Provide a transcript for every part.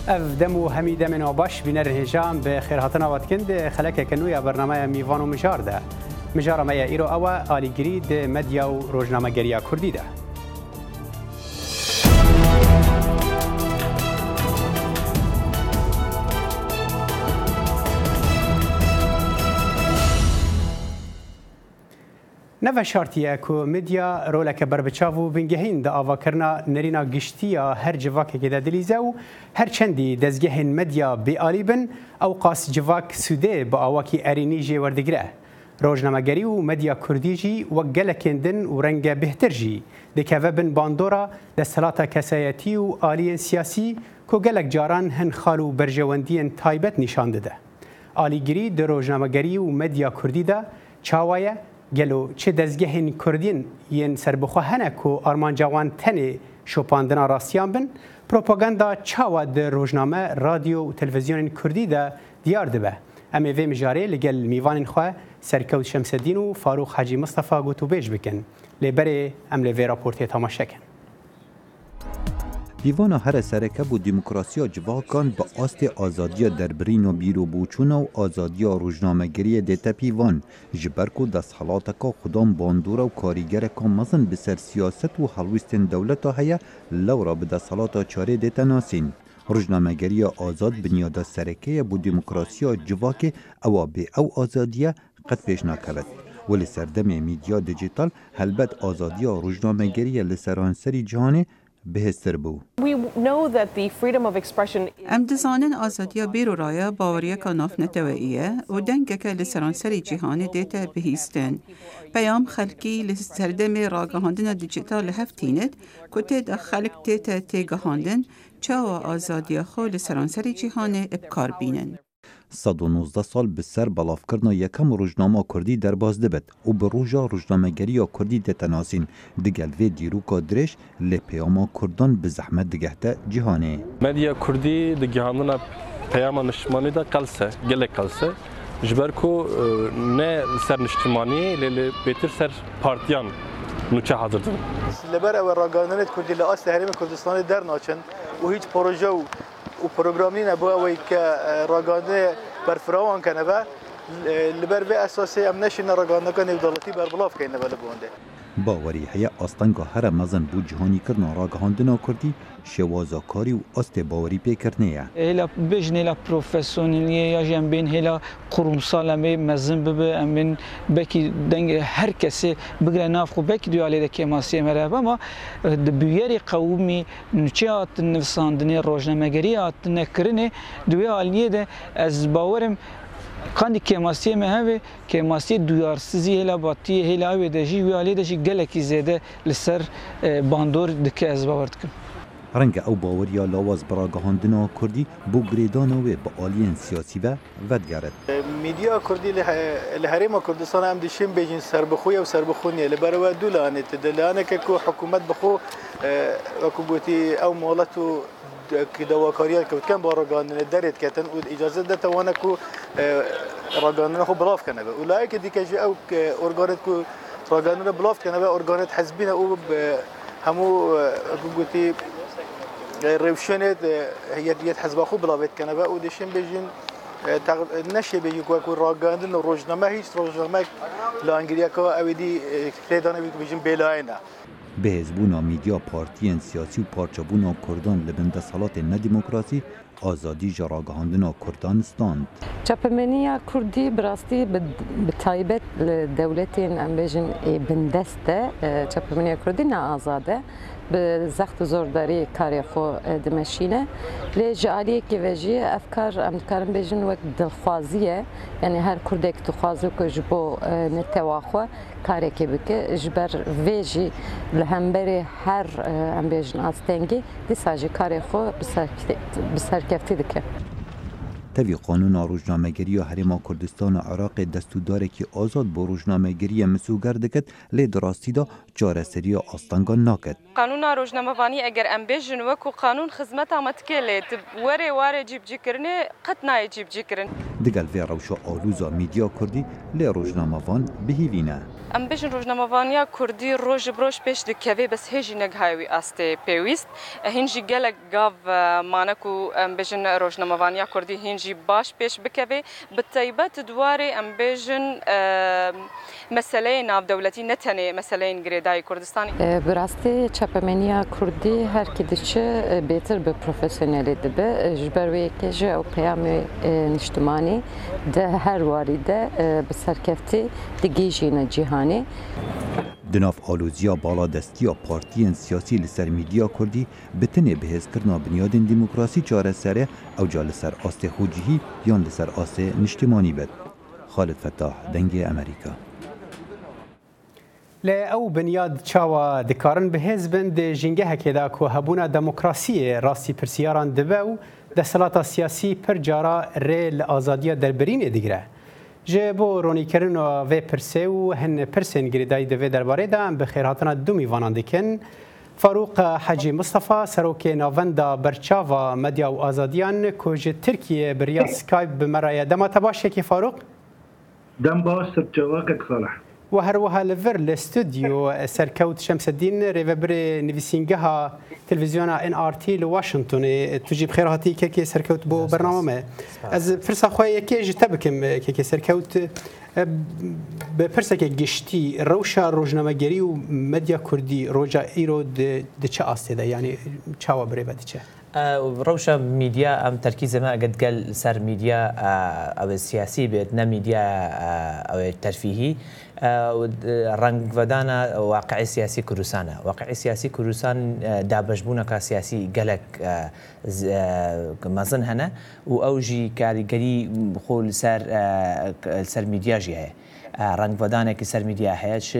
اف دمو همی دم نوباش بینر هجام به خیر هاتنا واتکند خلک کنویا برنامه میوان و مجار ده مجار ما ایرو اوا آلیگری ده مدیا و روزنامه گریا کردی ده نو شرطیه که مدیا رولک بربچاو بنگهین ده آوا کرنا نرینا گشتیا هر جواک که ده دلیزه و هر چندی دزگهین مدیا بی آلیبن او قاس جواک سوده با آواکی ارینی جی وردگره. روزنامه‌گری و مدیا کردی جی و گلکندن و رنگ بهتر جی دکوه بن باندورا دستلات کسایتی و آلی سیاسی که گلک جاران هن خالو برجواندین تایبت نشان ده. آلیگری ده روزنامه‌گری و مدیا کردی ده چاوایه گلو چه دزگهین کردین ین سربخوا هنه که آرمان جوان تنه شوپاندنا راستیان بن پروپاگاندا چاوا ده روزنامه رادیو و تلویزیون کردی ده دیار ده امی وی مجاره لگل میوان خواه سرکوت شمسدین و فاروق حاجی مصطفی گوتو بیج بکن لبره ام لوی راپورتی تماشا کن دیوانا هر سرکه بو دموکراسی جواکان با آست آزادی دربرین و بیرو بوچونا و آزادی روزنامه‌گری دیتا پیوان جبرکو دست حالاتکا خودم باندورا و کاریگرکا مزن بسر سیاست و حلوستن دولتا هیا لورا به دست حالاتا چاره دیتا ناسین. روزنامه‌گری آزاد بنیاد سرکه بو دموکراسی جواک او به او آزادی قد پیش نکرد. ولی سردم میدیا دیجیتال هلبت آزادی روزنامه‌گری لسرانسری جهانی بهتر بو. ام دزانن آزادیا بیرو رایا باوریا که ناف نتوائیه و دنگه که لسرانسری جهانی دیتا بهیستن. پیام خلکی لسردم راگهاندن دیجیتال هفتینت که تید خلق دیتا تیگهاندن چاوا آزادیا خو لسرانسری جهانی ابکار بینن. 119 سال به سر بلافکرنا یکم روزنامه کردی در باز دبد و به روژا روزنامه‌گری کردی دتناسین دگل و دیروکا درش لپیاما کردان به زحمت دگهته جهانه مدیا کردی دگهاندنا پیاما نشمانی دا قلسه گله قلسه جبرکو نه سر نشتمانی لیلی بیتر سر پارتیان نوچه حاضر دن لبر او راگانانت کردی لأصل حریم کردستان در ناچن و هیچ پروژه و پروگرامی نبوده وی که راگانه برفراوان کنه و لبر به اساسی ام نشین راگانه کنه دولتی بربلاف کنه ولی بونده باوری هیا آستانگا هر مزن بود جهانی کرنا راگهاندنا کردی شوازاکاری و است باوری پیکرنیه هلا بجنی لا پروفسیونلیه یا جنبین هلا قرمسالمه مزن ببه امن بکی دنگ هر کسی بگره نافخو بکی دیالی دکی ماسی مرا اما بیاری قومی نچات نفساندنی روزنامه‌گری نکرنه دیالیه ده از باورم کاندی کماسی مهوی کماسی دویارسیزی هلا باتی هلا اوی دجی ویالی دجی گلکی زده لسر باندور دکه از باورد کن رنگ او باوریا لاواز براگهاندنا کردی بو گریدانوی با آلین سیاسی و ودگرد میدیا کردی لحریم کردستان هم دیشیم بیجین سربخوی و سربخونیه لبرو دولانه تدلانه که حکومت بخو وکوبوتی او مولتو که دواکاریان که کم با راگاندن درید کتن و اجازه داده وانه که راگاندن خو بلاف کنه و اولای که دیگه جو ارگانت که راگاندن بلاف کنه و ارگانت حزبینه او همو گویی روشنت هیئت حزب خو بلافت کنه و دیشیم بیشین نشه بیجی که راگاندن روزنامه هیچ روزنامه لانگریا که اویدی کردانه بیجیم بلاینه به حزبونا میدیا پارتیان سیاسی و پارچابونا کردان لبنده سالات ندیموکراسی آزادی جراگهاندنا کردان استاند. چپمنیا کردی براستی به تایبت دولتین امبیجن بندسته چپمنیا کردی نه آزاده به زخت زورداری کاری خو دمشینه لجالیه که وجی افکار امکارم بیجن وقت دلخوازیه یعنی هر کردی که تخوازه که جبو نتواخو کاری که بکه جبر ویجی لهمبری هر امبیجن آستنگی دیساجی کاری خو بسرکفتی دکه توی قانون روزنامه‌گری هرم کردستان و عراق دستوردار که آزاد با روزنامه‌گری مسوگر دکت لی دراستی دا جارسری آستانگان ناکد. قانون روزنامه‌وانی اگر ام بیژن وکو قانون خدمت آمدکلی واره جیب جیکرنه قط نای جیب جیکرن. دگل وی روشا آلوزا میدیا کردی لی روزنامه‌وان بهیوینه. ام بیژن روزنامه‌وانیا کردی روز بروش پیش دکوی بس هیچ نگهایی است پیوست هنجی گلگ گاو مانکو ام بیژن روزنامه‌وانیا کردی هنجی باش پیش بکوی بتایبت دواره ام بیژن مسئله ناو دولتی نتنه مسئله گریدای کردستانی. براستی چپمنیا کردی هر کدیچه بهتر به پروفسیونالی دبه جبروی که او پیام نشتمانی ده هر واریده به سرکفتی دگیجین جهانی. دناف آلوزیا بالا دستیا پارتیان سیاسی لسر میدیا کردی بتنه بهز کرنا بنیادین دموکراسی چاره سره او جا لسر آست خوجهی یان لسر آست نشتمانی بد. خالد فتاح دنگ امریکا. لی او بنیاد چاوا دکارن به حزبن ده جنگه هکیدا که هبونا دموکراسی راستی پرسیاران دبه و دستلاتا سیاسی پر جارا ریل آزادیا دربرین دیگره. جه بو رونی کرن و پرسه و هن پرسین گریدای دوی درباره دا به خیراتنا دو میوانان دکن. فاروق حاجی مصطفى سروک ناوندا برچاوا مدیا و آزادیان که ترکیه بریا سکایب بمرای دما تباشه که فاروق؟ دم باش سبجواكك صالح. وهروها لفر الاستوديو سركوت شمس الدين ريفبر نيفيسينجها تلفزيون NRT لواشنطن تجيب خير هاتي كي سركوت بو برنامج از فرصه خويا كي جتبكم كي سركوت بپرسه که گشتی روشا روزنامه‌گری و مدیا کردی روجا ایرو د چه آسیده یعنی چاوا بری بده چه روشا میدیا ام ترکیز ما قد قال سر میدیا او سیاسی بيت نه میدیا او ترفیهی رنگ ودانا واقع سیاسی کردستان واقع سیاسی کردستان دابشبونه کا سیاسی گلک مزن هنا و اوجی کاریگری خول سر میدیا جیه رنگ ودانه که سر میدیا هست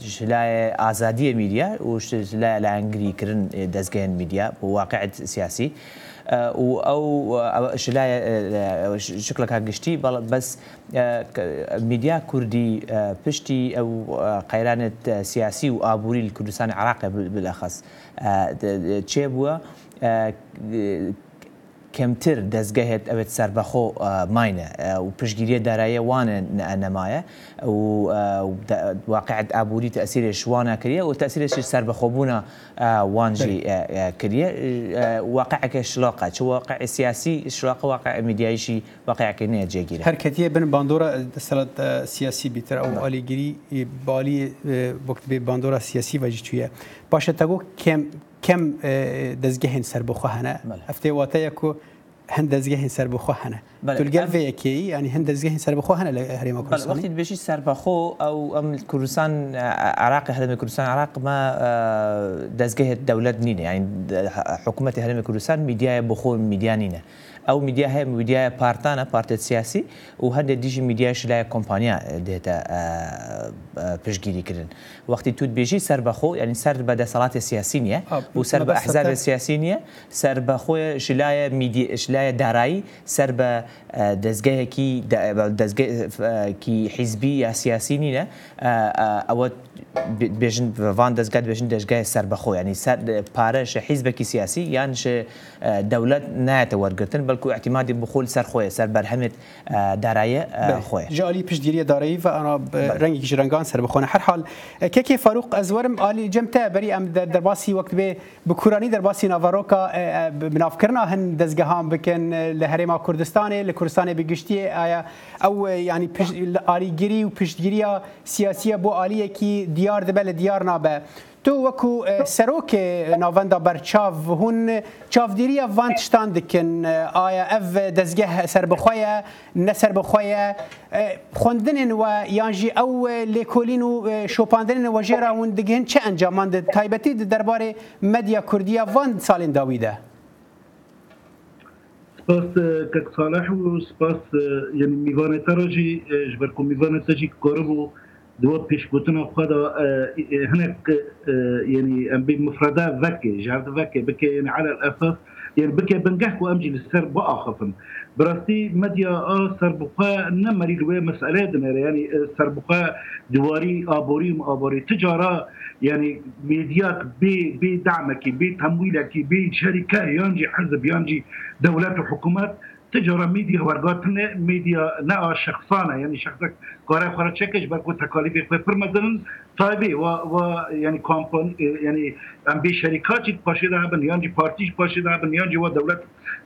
شلای آزادی میدیا و شلای لانگری کرن دزگین میدیا واقع سیاسی او شلای شکل که گشتی بس میدیا کردی پشتی او قیرانت سیاسی و آبوری کردستان عراق بالاخص چه بوا کمتر دزگهت اوت سربخو ماینه و پشگیری دارایی وانه نمایه و واقع آبوری تأثیر شوانه کریه و تأثیرش سربخو بونا وانجی کریه واقع کشلاقه چه واقع سیاسی شلاقه واقع میدیایشی واقع کنه جگیره حرکتی بن باندورا دستلات سیاسی بیتر او آلیگری بالی وقت به باندورا سیاسی وجه چیه باشه تگو کم دزگهن سربخو هنه افته واته کو هند دزگهن سربخو هنه تلقى في كي يعني هند دزگهن سربخو هنه لهريم كردستان وقت بيجي سربخو او ام كردستان عراق هرم كردستان عراق ما دزگه دولت نينه يعني حكومه هرم كردستان ميديا بخو ميديا نينه او ميديا هي ميديا بارتانا بارت سياسي وهذا ديجي ميديا شلا كومبانيا ديتا بشگيري كرن وقت تود بيجي سربخو يعني سر بدا صلاه سياسيه وسرب احزاب سياسيه سربخو شلا ميديا شلا دارای سرب دزگه کی حزبی یا سیاسی نینه او بیشن وان دزگاه بیشن دزگاه سربخو یعنی سر پارش حزب کی سیاسی یعنی ش دولت نه تورگتن بلکو اعتمادی بخول سر خوی سر برهمت دارایی خوی جالی پشتگیری دارایی و انا رنگی جرنگان سربخونه هر حال کی فاروق ازورم علی جمته بری ام درباسی وقت به بکورانی درباسی ناواروکا بنافکرنا هن دزگهام بکن لهرم کردستان لکردستان بگشتی آیا او یعنی آلیگیری و پشتگیری سیاسی بو آلیه کی دیار دبل دیار نابه تو وکو سروک ناوندا برچاو هون چاودیری وان تشتان دکن آیا اف دزگه سربخویه نه سربخویه خوندن و یانجی او لیکولین و شوپاندن و جیرا هون دگهن چه انجامان ده تایبتی درباره مدیا کردیا وان سالین داویده سپاس کک صالح و سپاس یعنی میوان تراجی جبرکو میوان تجی کاربو دو پیش گوتنا خدا هناك يعني بمفردات ذكي جهات ذكي بك يعني على الاساس يعني بك بنجحكو امجي للسر بأخفن براستي مديا سربقا نمري لوي مسألة دنا يعني سربقا دواري آبوري تجارة يعني ميديات بدعمك بتمويلك بشركة ينجي حزب ينجي دولات وحكومات تجارة ميديا ورقاتنا ميديا نا شخصانة يعني شخصك قارئ خارج شكش بركو تكاليف كفر مثلا طيبي و يعني كومبون يعني ام بي شركات باشي دهبن يعني بارتيش باشي دهبن يعني ودولت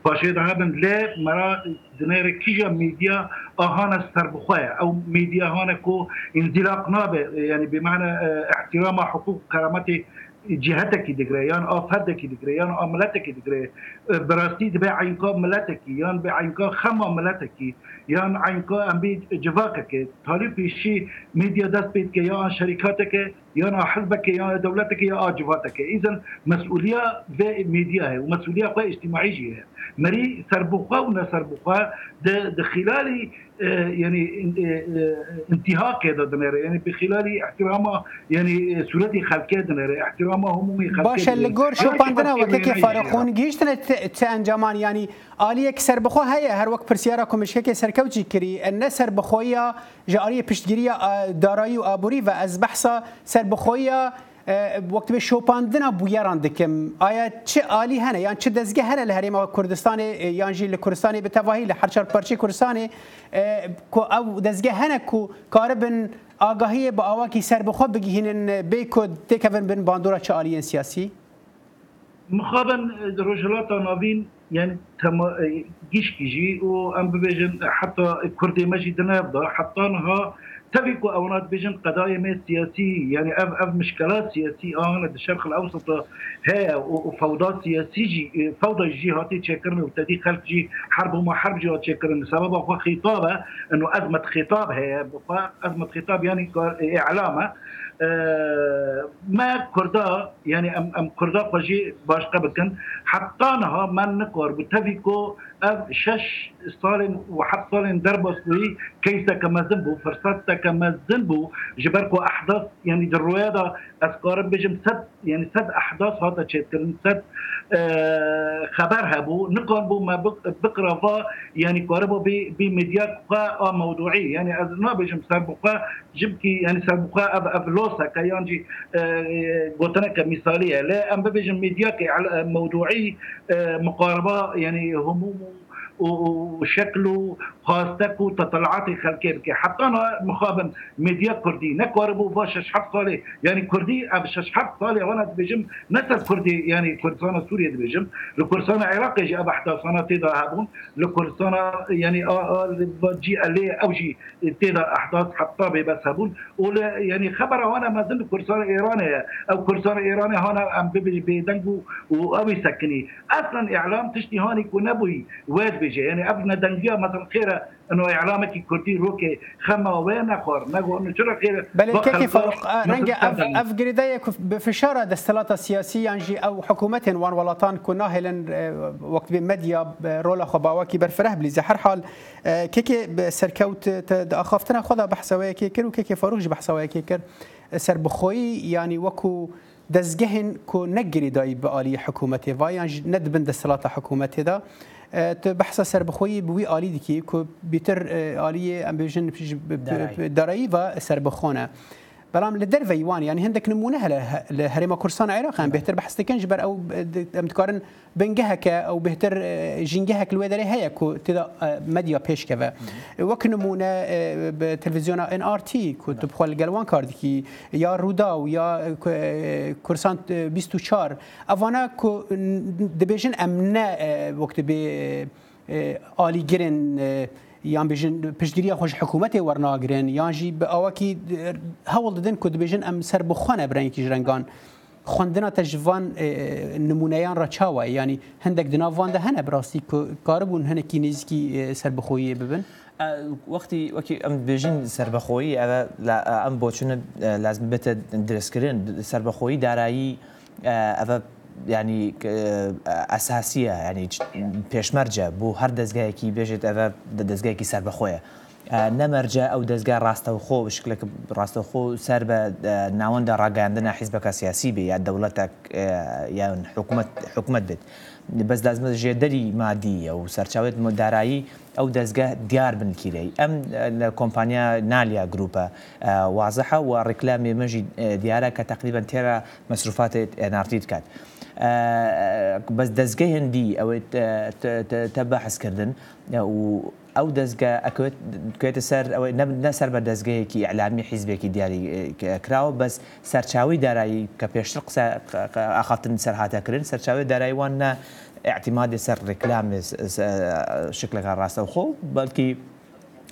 باشي دهبن لا مرا دنير كيجا ميديا اهانا سربخويا او ميديا هانا كو انزلاق نابه يعني بمعنى احترام حقوق كرامتي جهتك دقريان فردك دقريان ملتك دقري براستي دبي عينكا ملتك يان بعينكا خما ملتك يان عينكا ام بي جواكك طالب الشيء ميديا دست بيتك يا شركاتك يا حزبك يا دولتك يا جواتك اذا مسؤوليه في ميديا ومسؤوليه اجتماعيه هي مري سربوقا ونا سربوقا ده خلال يعني انتهاك هذا دنيا يعني بخلال احترامه يعني سورتي خلقه دنيا احترامه همومي خلقه باشه لگور شو باندنا وكيف فارقون گیشتن انجامان يعني آلیه سربخو هي هر وقت پرسیارا کمشکه که سرکوچی کری ان سربخویا جاری پشتگیری دارایی و آبوری و از بحثا سربخویا وقت به شوپاندنا بویران دکم آیا چه آلی هنه یعنی چه دزگه هنه لهریم کردستان یعنی جیل کردستانی به تواهی لحرچار پرچه کردستانی او دزگه هنه کو کاربن آگاهی با آواکی سر بخو بگیهن بیکو تکون بن باندورا چه آلیین سیاسی مخابن رجلات نابين يعني تما جيش كيجي وام بيجن حتى كردي مجد نافضه حطانها تبيكو اونات بيجن قضايا سياسيه يعني اف مشكلات سياسيه هنا الشرق الاوسط هي وفوضى سياسيه فوضى الجهات تشكرنا وابتدي خلق جي حرب وما حرب جهات تشكرنا سببها هو خطابه انه ازمه خطاب هي ازمه خطاب يعني اعلامه ما كردا يعني ام كردا قجي باش قبل حطانها من نقر بتفيكو شش صالن وحط صالن دربسوي كيسا كما زنبو فرصتا كما زنبو جبركو احداث يعني الرياضه اسكار بجم سد يعني سد احداث هذا تشكل سد خبرها بو نقل بو ما بقرا يعني قربوا بميديات موضوعيه يعني ازنا بجم سربقا جبكي يعني سربقا افلوسا كيانجي قلتنا كمثاليه لا ام بجم ميديات موضوعي مقاربه يعني هموم وشكله خاصتكو تطلعاتي خلقي بكي حتى انا مخابن ميديا كردي نقربوا باش شحط صالي يعني كردي شحط صالي وانا بجم نسل كردي يعني كردستان سوريا بجم لكردستان عراقي جي احداث سنه تيدا هابون لكردستان يعني جي اللي او جي تيدا احداث حتى بس هابون ولا يعني خبر وانا ما زلت كردستان ايراني او كردستان ايراني هنا ام بيدنجو وابي سكني اصلا اعلام تشتي هاني كنبوي واد بيجي يعني قبل دنجيا مثلا خيره انه اعلامك كردي روكي خما وين اخر نقول انه شو خير بل كيف فرق رنجا افغريداي بفشاره دستلات السياسيه يعني او حكومه وان ولطان كناهلن وقت بمديا رولا خباوكي برفره بلي زحر حال كيكي سركوت اخافتنا خذها بحثوي كيكر وكيكي فاروق بحثوي كيكر سربخوي يعني وكو دزجهن كو نجري داي بآلية حكومتي و يعني ندبن دستلات حكومتي دا بحث سربخوي بوي آلي ديكي كو بيتر آلية ام بيجن دارایی و سربخونه بلام لدر ویوان يعني هندك نمونه لهريما كردستان عراق هم بهتر بحث تكنج بر او امتكارن بنجهك او بهتر جنجهك الوادري هي كو تدا مديا بيش كذا وك نمونه بتلفزيون ان ار تي كو تبخل الجلوان كاردكي يا رودا ويا كردستان 24 افانا كو دبيجن امنا وقت ب آلی گرن یان بیشن پشتگیری خوش حکومت ورناگرن یان جی به آواکی هول دادن کد بیشن ام سر بخوانه برای کی جرنگان خواندنا تجوان نمونهیان را چاوه یعنی هندک دناوان ده هنه براستی کاربون هنه کی نزکی سر بخویی ببن وقتی ام بیشن سر بخویی اما ام بچون لازم بهت درس کردن سر بخویی دارایی اما يعني اساسيه يعني پێشمەرجە بۆ هەر دەستگایەکی بێژێت ئەوە دەستگایەکی سەربەخۆیە نەمەرجە ئەو دەستگا ڕاستەوخۆ بشکلێک ڕاستەوخۆ سەر بە ناوەندە ڕاگەاندنە حیزبەکە سیاسی بێ یا دەوڵەتە یان حکوومەت بێت بەس دازمە ژێدەری مادی و سەرچاوێت دارایی ئەو دەستگە دیار بنکیرەی ئەم لە کۆمپانیا نالیا گروپە وازەحە و ڕێکلامی مەژی دیارە کە تقریبان تێرە مەسروفاتی NRT دکات. بەس دەستگای هەندی ئەوەی تە بەحثکردن و ئەو دەستگا ئەکوێتە سەر ئەوەی نەسەر بە دەستگایەکی ئەعلامی حیزبێکی دیاری کراوە بەس سەرچاوی دارایی کە پێشتر قسە ئاخاتن سەرهاتەکردن سەرچاوی داراییوان نە اعتیمادی سەر ڕێکلام شکلەکە ڕاستەوخۆ بەڵکی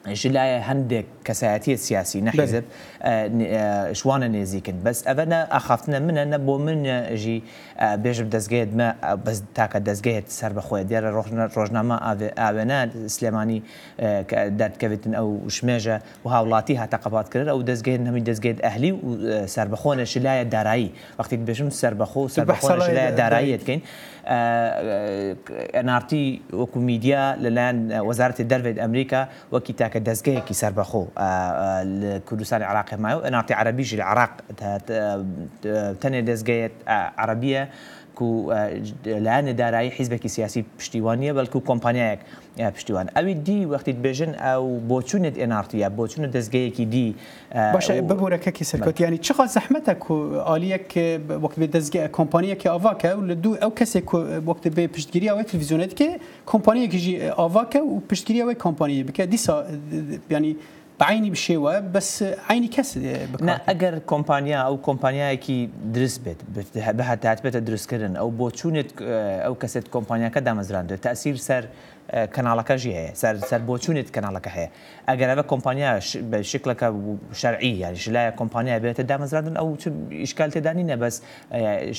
ژلایە هەندێک کەسایەتی سیاسی نەحیزب شوانە نێزیکن بەس ئەڤەنە ئاخافتنە منە نە بۆ منژی بێژم دەستگەیت بەس تاکە دەستگەیت سەر بەخۆی دیارە ڕۆژنامە ئاوێنە سلێمانی دەردکەوێتن ئەو شمێژە و هاوڵاتی هاتە قەباتکردن ئەو دەستگەیت هەمی دەستگەیت ئەهلی و سربەخۆنە شلایە دارایی وەختی بێژم سربەخۆ سربەخۆنە شلایە دارایی دکەین NRT وەکو میدیا لەلایەن وەزارەتی دەرەوەی ئەمریکا وەکی تاکە دەستگەیەکی سربەخۆ لە کوردستانی عراقی مایە و NRT عەرەبیژی لە عراق تەنێ دەستگەیەت عەرەبیە و لایەنە دارایی حیزبێکی سیاسی پشتیوانیە بەڵکو کۆمپانیایەک پشتیوان ئەوی دی وەختی بێژن ئەو بۆچوونێت NRT یا بۆچوونە دەستگەیەکی دی باشە ببوورەکەکی سەرکەوتیانی چقدر زەحمەتە و ئالیەک وەخت بێ دەستگە کۆمپانیەکی ئاواکە و لە دوو ئەو کەسێک وەخت بێ پشتگیری ئەوەی تلڤیزیۆنێت کە کۆمپانیەکیژی ئاواکە و پشتگیری ئەوەی کۆمپانیە بکە دیسا ینی بعینی بشێوە بەس عینی کەس ئەگەر کۆمپانیا ئەو کۆمپانیایەکی دروست بێت بەهاتات بێتە دروستکردن ئەو بۆچوونێت ئەو کەسێت کۆمپانیاکە دامەزراندێت تەسیر سەر کەناڵەکەژی هەیە سەر بۆچوونێت کەناڵەکە هەیە ئەگەر ئەوە کۆمپانیا بە شکلەکە شەرعی یانی شلایە کۆمپانیا بێتە دامەزراندن ئەو ئیشکال تێدانینە بەس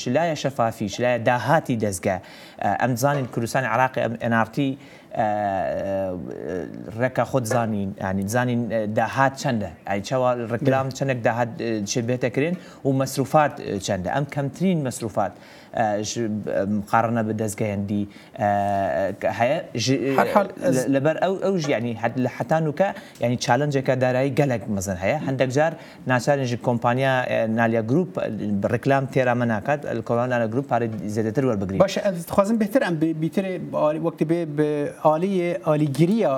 شلایە شەفافی شلایە داهاتی دەستگا ئەم زانین کوردستانی عراقی NRT ڕێکە خۆت زانین ینی زانین داهات چەندە ئایچەوە ڕێکلام چەندێک داهات بێتەکرێن و مەسروفات چەندە ئەم کەمترین مەسروفات مقارنە بە دەستگەیەندی هەیە لەبەر ئەو ژیانی لە حتانوکە ینی چالنجێکە دارایی گەلێک مەزن هەیە هەندێک جار ناچارێژی کۆمپانیا نالیا گروپ ڕێکلام تێرا مەناکات کۆڵانە گروپ پارەی زیاتر وەربگرین باش دەخوازم بهتر ئەم بیترێ وەکتی بێ ئالیگیریە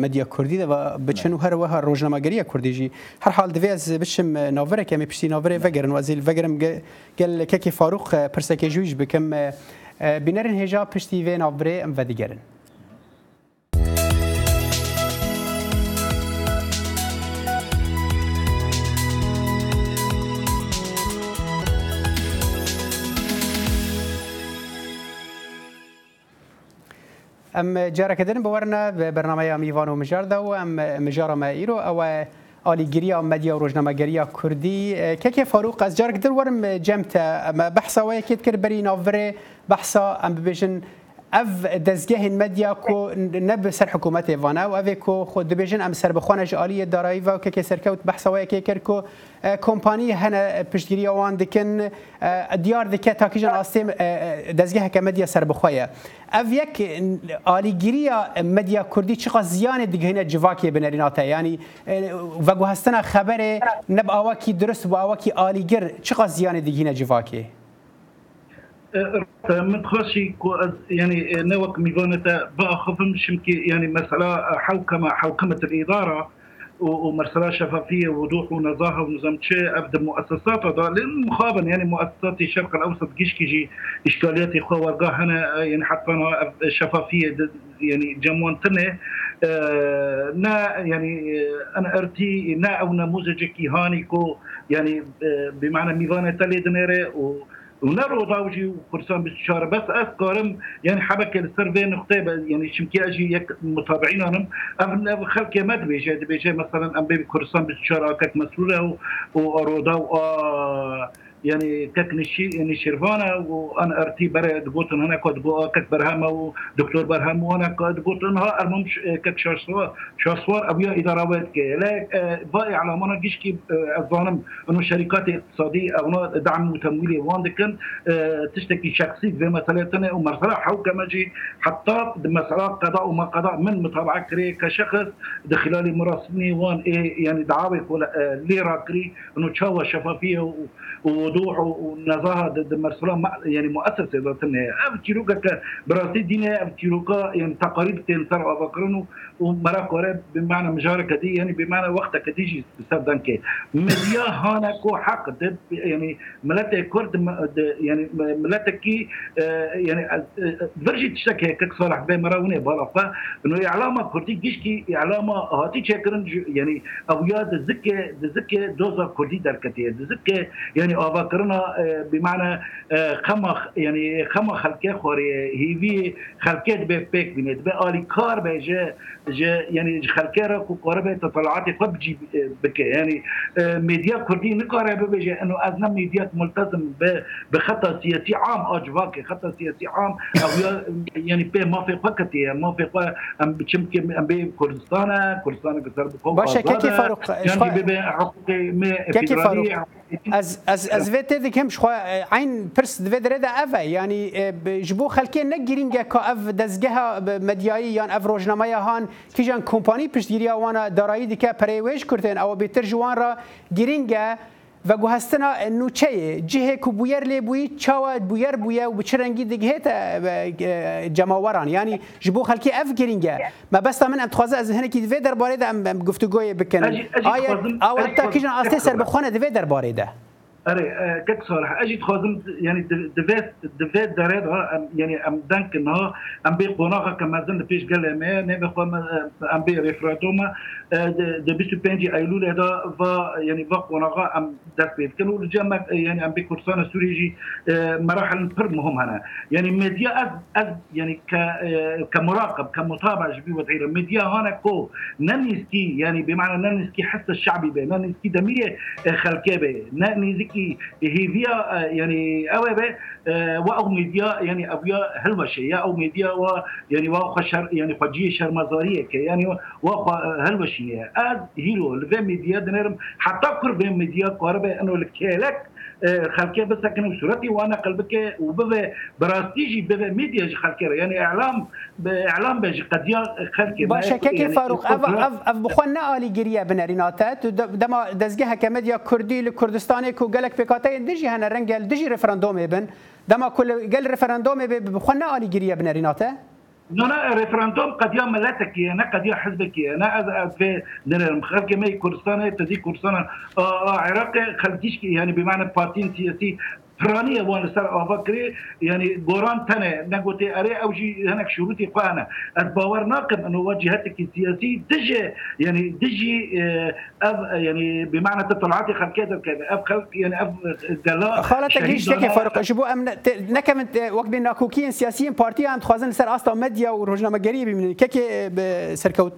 مەدیا کوردی دەوە بچن و هەروەها ڕۆژنامەگەریە کوردیژی هەر حال دەوێت بچم ناوەرێک ئەمێ پشتی ناوەرێ ڤەگەرن وەزیل ڤەگەرم گەل کەکی فاروق پرسەکە جویش بکەم بینەرن هێژا پشتی وێ ناوبرێ ئەم ڤەدیگەرن ئەم جارەکەدن بەوەرنە بەرنامەیە میوان و مژاردا و ئەم مژارەمە ئیرۆ ئەوە ئالیگیریە مەدیا و ڕۆژنامەگەریە کوردی کەکێ فاروق ئەس جارێک در وەرم جەمتە ئەمە بەحساوەیەکێت کرد بەری ناوڤرێ بەحسا ئەم ببێژن ئەف دەستگەهێن مەدیا کۆ نەب سەر حکوومەتێ وانە و ئەوێ کۆ خۆ دەبێژن ئەم سەربەخۆنەژ ئالیە دارایی و کەکێ سەرکەوت بەحساوەیەکێ کرد کۆ کۆمپانی هەنە پشتگیری ئەوان دکن دیار دکە تاکیژان ئاستێ دەستگەهەکە مەدیا سەربەخۆیە ئەف یەک ئالیگیریە مەدیا کوردی چقدر زیانێ دیگەهێنە جڤاکێ بنەریناتە ینی ڤەگوهەستنە خەبەرێ نەب ئاواکی درست و ئاواکی ئالیگر چقدر زیانێ دیگەهێنە جڤاکێ من خاشي يعني نوك ميفونة بأخذهم شمكي يعني مسألة حوكمة الإدارة ومرسلة شفافية ووضوح ونزاهة ونظام شيء أبدا مؤسسات هذا للمخابن يعني مؤسسات الشرق الأوسط كيجي إشكاليات إخوة ورقا هنا يعني حتى شفافية يعني جموان تنه نا يعني أنا أرتي نا أو نموذج كيهانيكو يعني بمعنى ميفونة تلي دنيرة ونرو ضاوجي وكرسان باستشاره بس اذكرم يعني حبكه السيرفي نقطه يعني شمكي اجي يك متابعين انا خلق مد بيجي مثلا ام بي كرسان باستشاره كانت مسؤوله واروضا يعني كك نشيرفانا وانا ارتي برا دقوتن هنا كود كك برهام ودكتور برهام وانا كود قوتن ها الممش كك شاسوار ابيا ادارات كي لا باي على منا جيشكي الظالم انه شركات اقتصاديه او دعم تمويلي واندكن تشتكي شخصي في مثلا ومرسله حوكمه جي حتى مساله قضاء وما قضاء من متابعه كري كشخص خلال مراسمي وان يعني دعاوي ولا ليرا كري انه تشاوى شفافيه ووضوح ونزاهه مرسله يعني مؤسسه ذاتنا ابتيروكا براسي دينا ابتيروكا يعني تقارير تنصر افكرنو ومراكورة بمعنى مجاركة دي يعني بمعنى وقتها كتيجي سبدانكي مديا هانا كو حق يعني ملاتي كرد يعني ملاتكي يعني درجة تشتكي كك صالح بين مراوني بالافا انه اعلامه كردي جيشكي اعلامه هاتي شكرن يعني اوياد الزكي دوزا كردي دركتي الزكي يعني افكرنا بمعنى خما خلكي خوري هيفي خلكيت بيك بنت بالي كار بيجا يعني خلكيرا كقربة تطلعات فبجي بك يعني ميديا كردي نقارب بيجي انه ازنا ميديا ملتزم بخطة سياسي عام اجواك خطة سياسي عام او يعني بي ما في وقتي ما في ام بتشمكي ام بي كردستان كسر بكم باشه كيف فاروق يعني بي حقوقي كيف فاروق از فيت ديك هم شو عين برس دفيد ردا افا يعني بجبو خلكي نگيرينگا كا اف دزگها مدياي يان اف روجنامه هان كيجان كومباني پشتگیری وانا دارایی دیکه پریویش کردن او بیتر جوان را گیرینگا و گوهستنا نوچه جهه کو بویر لی بوی چاوا بویر بویا و بچرنگی دیگه جماوران يعني جبو خلکی اف گیرینگا ما بس من اتخوازه از هنه کی دوی درباره ده ام گفتگوی بکنن آیا او تا کیجان آسته سر بخونه دوی درباره ده أري كك صراحة أجي تخازم يعني دفات دراد يعني أم دانك إنها أم بيقوناها كما زند فيش قال ما نبي أم بريفراتوما دبيستو بينجي أيلول هذا فا يعني فقوناها أم دسبيت كانوا الجامع يعني أم بكورسان السوريجي مراحل برمهم هنا يعني ميديا أز يعني كمراقب كمتابع جبي وتعير ميديا هنا كو ننسكي يعني بمعنى ننسكي حس الشعبي به ننسكي دمية خلكابه ننسكي هيفيا يعني أوابه وأو ميديا يعني أبيا هلوشية أو ميديا و يعني وخشر يعني خجية شرمزارية يعني وهلوشية أز هيلو لفي ميديا دنيرم حتى قرب ميديا قربة إنه الكيلك خلكي بس كانوا صورتي وانا قلبك وببه براستيجي ببه ميديا خلكي يعني اعلام بيجي قضيه خلكي باشا كيف فاروق اف بخونا الي جريا بنريناتات دما دزگه كمديا كردي لكردستان كو قالك بكاتين دجي هنا رنجل دجي ريفراندوم ابن دما كل قال ريفراندوم بخونا الي جريا بنريناته أنا ريفراندوم قضية ملاتك أنا قضية حزبك أنا في نرى خلك ما كردستان تزي كردستان عراق خلكيش يعني بمعنى بارتين سياسي فرانية وانا سر أفكري يعني قران تنا نقولي أري أوجي هناك شروطي قانا الباور ناقم أنه واجهتك السياسي دجي يعني بمعنى تطلعاتي خلكي كذا خلق يعني دلا خالتك ليش تكي فرق شبو أم نكمنت وقت بين ناكوكين سياسيين بارتي عند خوازن سر أصلا مديا وروجنامة قريبة من كيكي بسركوت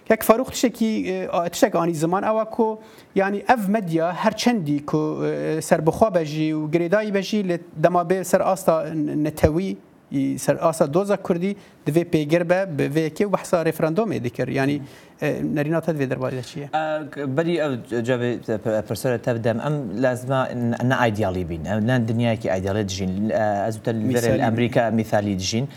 كك فاروق تشك آنی زمان اوکو يعني اف مديا هر چندی کو سر بخوا بجی و گریدایی بجی دما به سر آستا نتوی سر آستا دوزا کردی دوی پیگر به ویکی و بحثا رفراندوم ذکر يعني نرينات هذا درباره شيء بدي جاب بروفيسور تبدأ أم لازم أن أيديالي بين أن الدنيا كي أيديالي تجين أزوت الفير الأمريكا مثالي تجين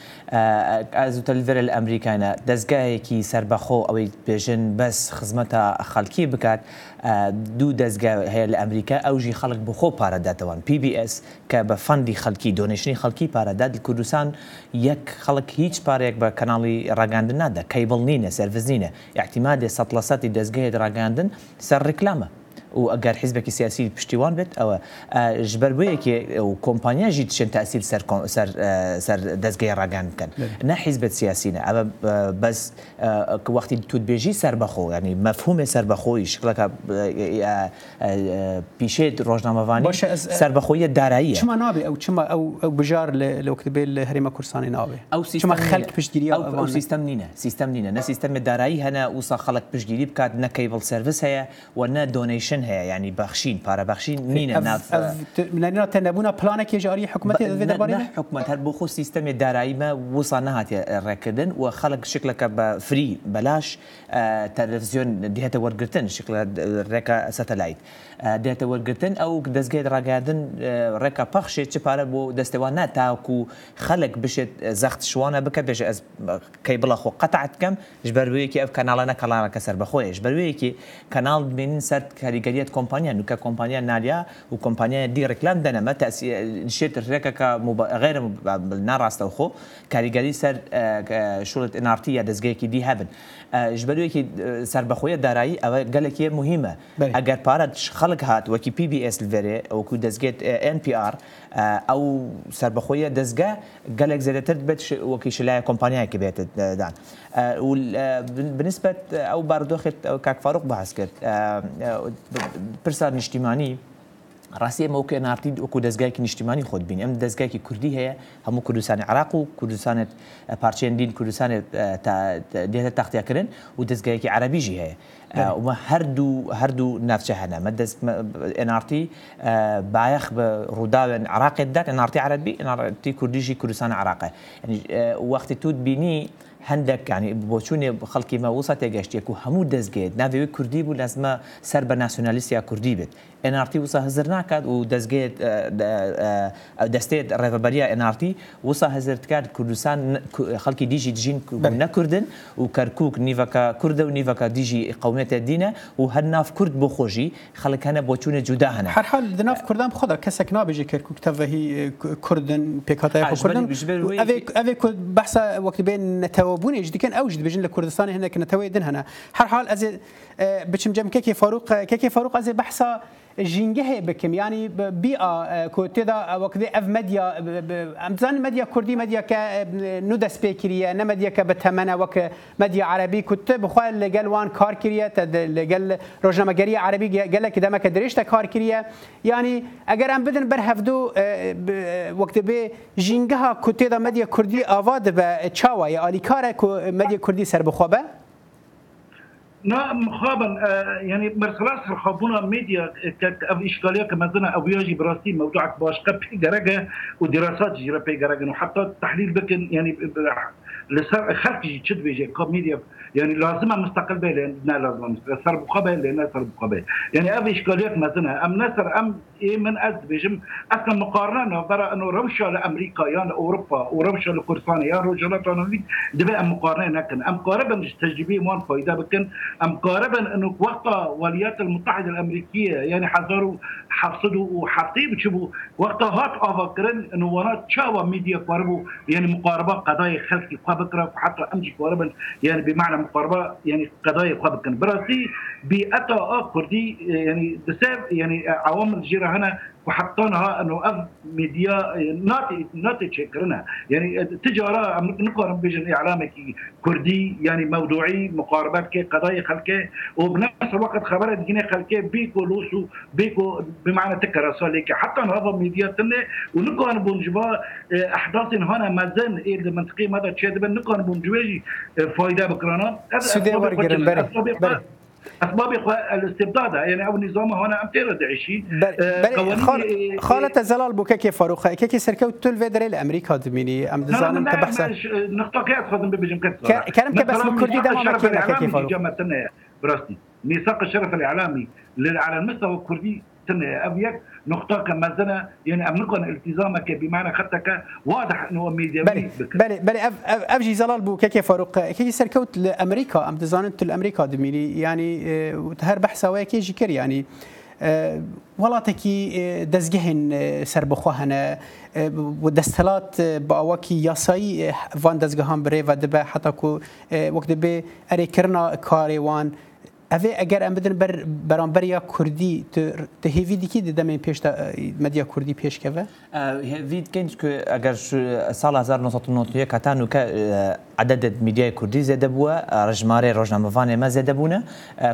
أزوت الفير الأمريكا أنا دزجاه كي سربخو أو بيجن بس خدمتها خلقي بكات دو دزجاه هي الأمريكا أو جي خلق بخو باردات وان PBS كبفندي خلقي دونيشني خلقي باردات الكردستان يك خلق هيج باريك بكنالي راجاندنا ده كيبل نينه سيرفيس نينه اعتماد سطلساتي دزگه راگاندن سر رکلامه و اگر حزبك سياسي بشتيوان بيت او جبر بيكي و كومبانيا جيت شن تاثير سر دزگه راگاند كان نه حزب سياسينا بس وقت تود بيجي سر بخو يعني مفهوم سر بخوي شكلك بيشيت روجنامه‌واني سر بخوي دارایی چما نابي او چما او بجار لو كتبه الهريمه كرساني نابي او چما خلق بشتگيري او سيستم نينه نه سيستم دارایی هنا وصا خلق بشتگيري بكات نه كيبل سيرفيس هي ونا دونيشن allocation هي يعني بخشين بارا بخشين نينا ناف لأننا تنبونا بلانك يجاري حكومتي نه حكومت هر بخو سيستم دارایی ما وصلنا هات ركدن وخلق شكلك بفري بلاش تلفزيون دهته ورقتن شكل ركا ساتلايت دهته ورقتن او دزگه راگادن ركا بخشي چپاره بو دستوانه تاكو خلق بشت زخت شوانه بك بش از كيبل خو قطعت كم جبروي كي اف كانالنا كلام كسر بخوي جبروي كي كانال من سر كاريجريات كومبانيا نو كومبانيا ناليا وكومبانيا دي ريكلام دنا ما تاثير نشيت ركا غير بالنار استوخو كاريجري سر شغلت انارتيه دزگه كي دي هبن جبروي كي سر بخوي دارایی او قالك مهمه اگر بارد خلق هات وكي بي بي اس الفيري او كو دزگه ان بي ار او سر بخوي دزگه قالك زيادة بيت وكي شلايا كومبانيا كي بيت دان بالنسبه او باردوخت او كاك فاروق بحث كرت برسال اجتماعي راسي موقع نارتي وكو دزگه اجتماعي خود بين ام دزگه كردي هي هم كردستان عراق وكردستان بارچين دين كردستان ديته تختيا كرن ودزگه عربي جي هي وما هردو نافشهنا مدز انارتي بايخ بروداون عراقي دات انارتي عربي انارتي كرديجي كردستان عراقي يعني وقت تود بيني هندك يعني بوچوني خلقي ما وسط يگشتيكو همو دزگه ناوي كردي بو لازم سرب ناسيوناليستيا كردي بت انارتي وسا هزرنا كاد ودزگه دستيت ريفبريا انارتي وسا هزرت كاد كردستان خلقي ديجي دجين كنا كردن وكركوك نيفكا كرد ونيفكا ديجي قوميت الدين وهناف كرد بوخوجي خلق هنا بوچونه جدا هنا هر حال دناف كردان بخدا كسك نابجي كركوك تفهي كردن بيكاتا كردن افيك بحث وقت بين نتوابون جدي كان اوجد بجن لكردستان هنا كنتويدن هنا هر حال از بچم جم كيكي فاروق از بحثا جنگه بكم يعني بيئة كوتدا وقت اف ميديا امزان ميديا كردي ميديا ك نود سبيكريه ن ميديا كبتمنه وك ميديا عربي كنت بخوال قال وان كار كريه قال روزنامه‌گری عربي قال لك دما كدريشت كار كريه يعني اگر ام بدن برهفدو وقت به جنگه كوتدا ميديا كردي آواد به چاوا يا اليكار ميديا كردي سر بخوبه نعم خابا يعني مرسلاس الخابونا ميديا إشكالية كمزنا أو يجي براستي موضوع باشقة بيجرجة ودراسات جرا بيجرجة وحتى التحليل بكن يعني لسر خلق جد بيجي كميديا يعني لازمها مستقل به لأننا لازم صار مقابل لأننا صار مقابل يعني أبي إشكاليات مثلا أم نصر أم إيه من أز بيجم أصلا مقارنة برا إنه روشة لأمريكا يعني أوروبا ورمشة لكردستان يعني رجالات عناوين دبي مقارنة لكن أم قاربا تجربية موان فايدة بكن أم قاربا إنه وقت الولايات المتحدة الأمريكية يعني حذروا حفصدوا وحطيب شبوا وقت هات أفكرن إنه ورا تشاوا ميديا قاربوا يعني مقاربة قضايا خلقي قابكرة حتى أمشي قاربا يعني بمعنى مقاربة يعني قضايا قابكرة براسي بأتا كردي يعني دساب يعني عوامل الجيرة هنا وحطيناها انه اف ميديا ناتي تشكرنا يعني تجاره نقارن بين اعلامك كردي يعني موضوعي مقاربات كي قضايا خلكه وبنفس الوقت خبرات جينا خلكه بيكو لوسو بيكو بمعنى تكراسه لك حتى هذا ميديا تنه ونقارن بونجبا احداث هنا مازن الى منطقي ماذا تشهد نقارن بونجوي فايده بكرانا سودي ورجل أسباب الاستبداد يعني أو نظام هنا أمتير داعشين خالة زلال بوكاكي فاروق كيكي سركوت تول فيدري لأمريكا دميني أم دزانم تبحث نقطة كيف خدم ببجم كلام كبس الكردي ده ما كنا كيكي فاروق براستي ميثاق الشرف الإعلامي على المستوى الكردي تنه أبيك نقطة كمزنا يعني أمنكن التزامك بمعنى خطك واضح إنه ميديا بلي أفجي زلال بو كيكي فاروق كيكي سركوت لأمريكا أم دزانت لأمريكا دميني يعني وتهر بحث وياكي جكر يعني ولاتكي دزجهن سربخوهنا ودستلات باوكي ياساي فان دزجهان بري ودبا حتى كو وقت به أريكرنا كاريوان اوه اگر ام بدن برانبریا کردی تهیوی دیکی دادم پیش مدیا کردی پیش که هیوید کنج که اگر سال 1991 کتانو که عدد مدیا کردی زیاده بوده رجماره روزنامه‌وان ما زیاده بونه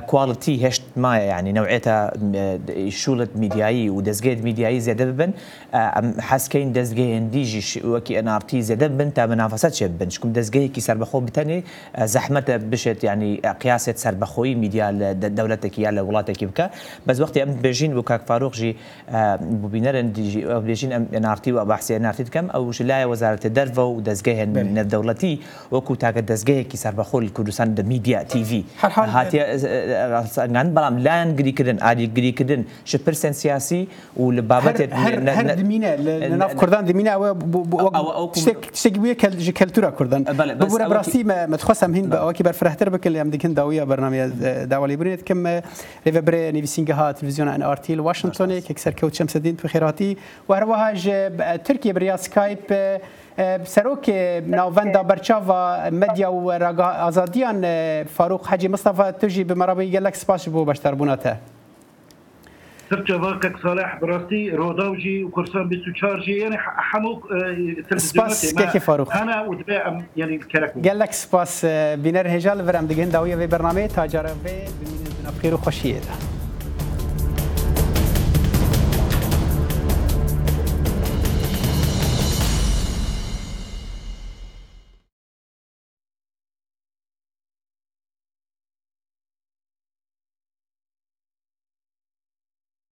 کوالیتی هشت ما يعني نوعية شولة ميديائي ودزجيد ميديائي زيادة ببن حسكين دزجين ديجي وكي NRT زيادة ببن تا منافسات شبن شكم دزجي كي سربخو بتاني زحمة بشت يعني قياسة سربخوي ميديا یا دولتك یا ولاتك بك بس وقت ام بيجين وكاك فاروق جي ببينرن دي بيجين انارتي وبحثي انارتي كم او جلايا وزاره الدرفه ودزجه من الدولتي وكو تاك دزجه كي صار بخول كردستان ميديا تي في هاتي عن بلام لا نقري كدن ادي قري كدن شبرسن سياسي ولبابت هر دمينا ناف كردان دمينا او تشتكي كالتورا كردان ببورا براسي ما تخصم هين باوكي برفرحتر بك اللي عندك داويه برنامج داوا ليبريت كم ريفبري نيفيسينغها تلفزيون ان ار تي واشنطن كسر كوت شمس الدين بخيراتي وهروها تركيا بريا سكايب سروك ناوفندا برچاوا مدیا و آزادیان فاروق حاجی مصطفى تجي بمرابي قال لك سباش بو باشتر بوناته ترجع واقعك صالح براستي روداوجي وكرسان بيسوچارجي يعني حموك سباس كيف فاروق انا وتبع يعني الكركو قال لك سباس بينر هجال فرام دغين داويه في برنامج تاجر في بخير وخشيه